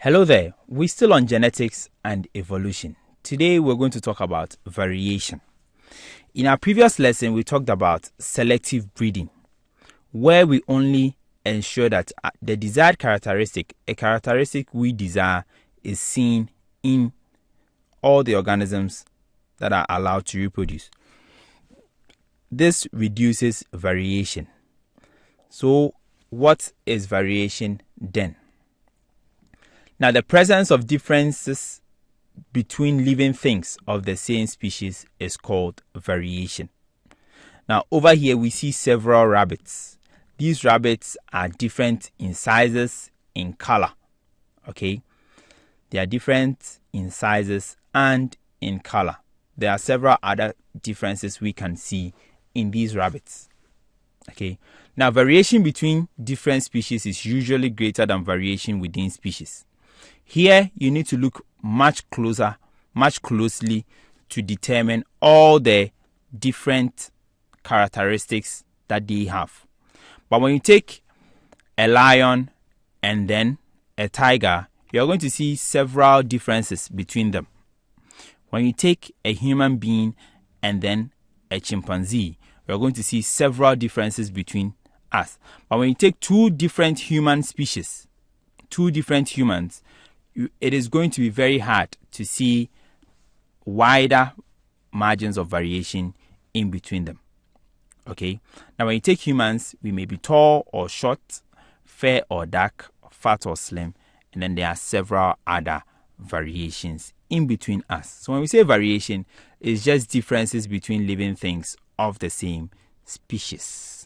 Hello there, we're still on genetics and evolution. Today we're going to talk about variation. In our previous lesson, we talked about selective breeding, where we only ensure that the desired characteristic, a characteristic we desire, is seen in all the organisms that are allowed to reproduce. This reduces variation. So, what is variation then? Now, the presence of differences between living things of the same species is called variation. Now, over here we see several rabbits. These rabbits are different in sizes, in color. Okay? They are different in sizes and in color. There are several other differences we can see in these rabbits. Okay? Now, variation between different species is usually greater than variation within species. Here, you need to look much closely to determine all the different characteristics that they have. But when you take a lion and then a tiger, you're going to see several differences between them. When you take a human being and then a chimpanzee, you're going to see several differences between us. But when you take two different human species, two different humans, it is going to be very hard to see wider margins of variation in between them. Okay? Now, when you take humans, we may be tall or short, fair or dark, fat or slim, and then there are several other variations in between us. So when we say variation, it's just differences between living things of the same species.